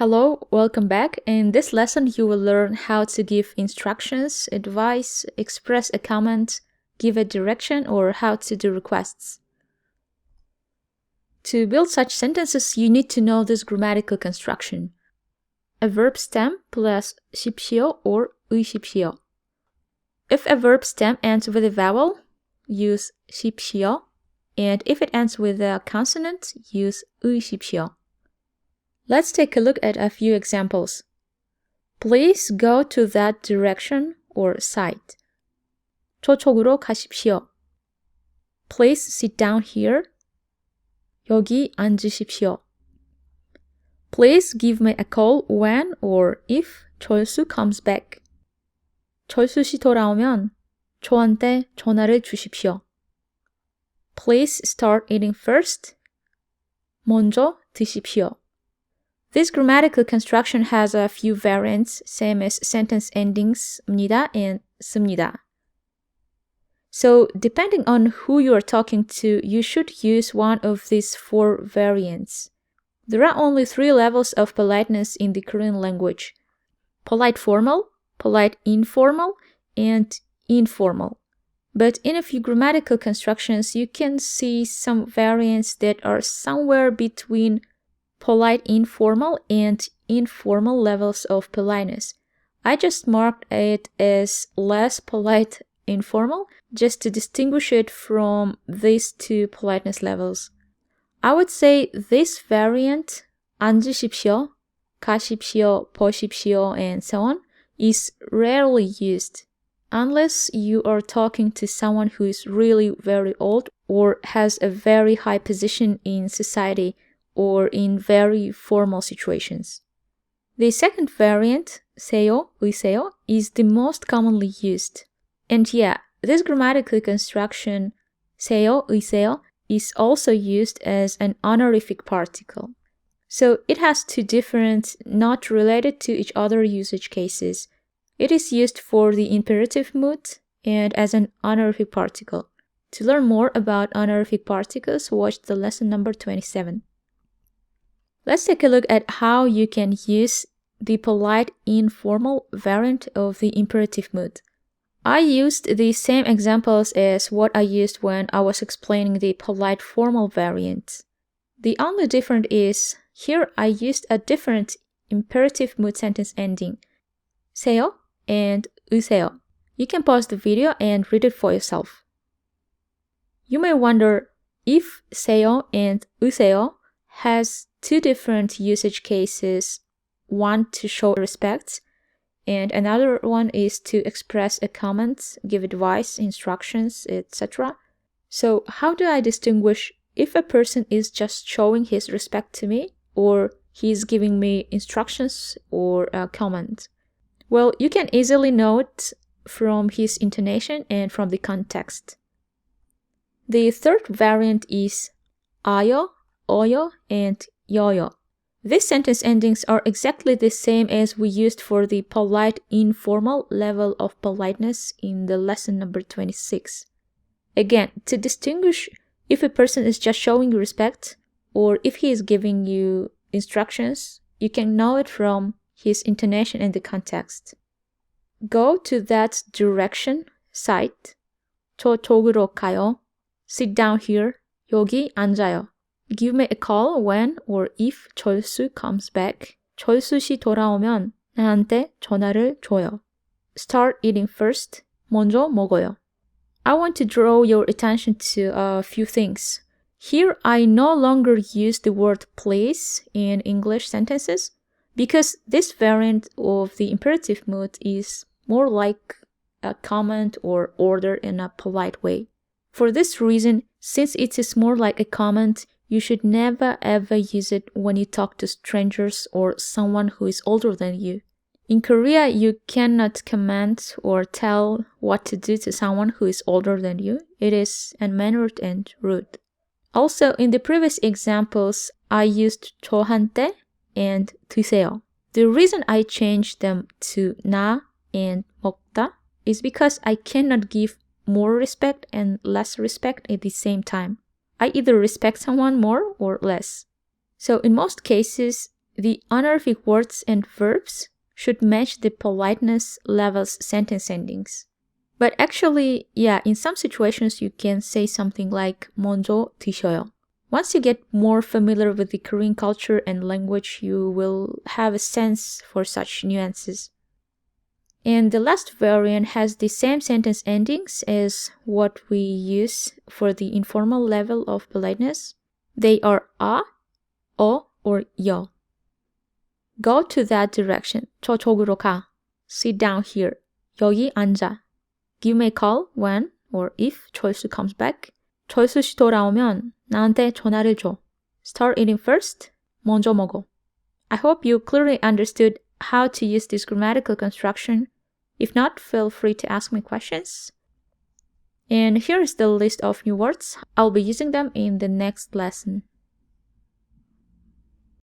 Hello, welcome back. In this lesson, you will learn how to give instructions, advice, express a comment, give a direction, or how to do requests. To build such sentences, you need to know this grammatical construction. A verb stem plus 십시오 or 의십시오. If a verb stem ends with a vowel, use 십시오, and if it ends with a consonant, use 의십시오. Let's take a look at a few examples. Please go to that direction or site. 저쪽으로 가십시오. Please sit down here. 여기 앉으십시오. Please give me a call when or if 철수 comes back. 철수 씨 돌아오면 저한테 전화를 주십시오. Please start eating first. 먼저 드십시오. This grammatical construction has a few variants, same as sentence endings 입니다 and 씁니다. So, depending on who you are talking to, you should use one of these four variants. There are only 3 levels of politeness in the Korean language: polite formal, polite informal, and informal. But in a few grammatical constructions, you can see some variants that are somewhere between polite informal and informal levels of politeness. I just marked it as less polite informal just to distinguish it from these 2 politeness levels. I would say this variant, 앉으십시오, 가십시오, 보십시오, and so on, is rarely used unless you are talking to someone who is really very old or has a very high position in society or in very formal situations. The second variant, 세요, 의세요, is the most commonly used. And yeah, this grammatical construction, 세요, 의세요, is also used as an honorific particle. So it has 2 different, not related to each other usage cases. It is used for the imperative mood and as an honorific particle. To learn more about honorific particles, watch the lesson number 27. Let's take a look at how you can use the polite informal variant of the imperative mood. I used the same examples as what I used when I was explaining the polite formal variant. The only difference is, here I used a different imperative mood sentence ending, 세요 and 의세요. You can pause the video and read it for yourself. You may wonder if 세요 and 의세요 has 2 different usage cases, one to show respect, and another one is to express a comment, give advice, instructions, etc. So how do I distinguish if a person is just showing his respect to me or he's giving me instructions or a comment? Well, you can easily know it from his intonation and from the context. The third variant is 아요, 어요, and 여요. These sentence endings are exactly the same as we used for the polite informal level of politeness in the lesson number 26. Again, to distinguish if a person is just showing you respect or if he is giving you instructions, you can know it from his intonation and the context. Go to that direction, site. 저쪽으로 가요. Sit down here. 여기 앉아요. Give me a call when or if 철수 comes back. 철수 씨 돌아오면 나한테 전화를 줘요. Start eating first. 먼저 먹어요. I want to draw your attention to a few things. Here, I no longer use the word please in English sentences because this variant of the imperative mood is more like a comment or order in a polite way. For this reason, since it is more like a comment, you should never ever use it when you talk to strangers or someone who is older than you. In Korea, you cannot command or tell what to do to someone who is older than you. It is unmannered and rude. Also, in the previous examples, I used 저한테 and 드세요. The reason I changed them to 나 and 먹다 is because I cannot give more respect and less respect at the same time. I either respect someone more or less. So in most cases, the honorific words and verbs should match the politeness level's sentence endings. But actually, yeah, in some situations you can say something like 먼저 드셔요. Once you get more familiar with the Korean culture and language, you will have a sense for such nuances. And the last variant has the same sentence endings as what we use for the informal level of politeness. They are a, or 여. Go to that direction. 저쪽으로 가. Sit down here. 여기 앉아. Give me a call when or if 철수 comes back. 철수 씨 돌아오면 나한테 전화를 줘. Start eating first. 먼저 먹어. I hope you clearly understood how to use this grammatical construction. If not, feel free to ask me questions. And here is the list of new words. I'll be using them in the next lesson.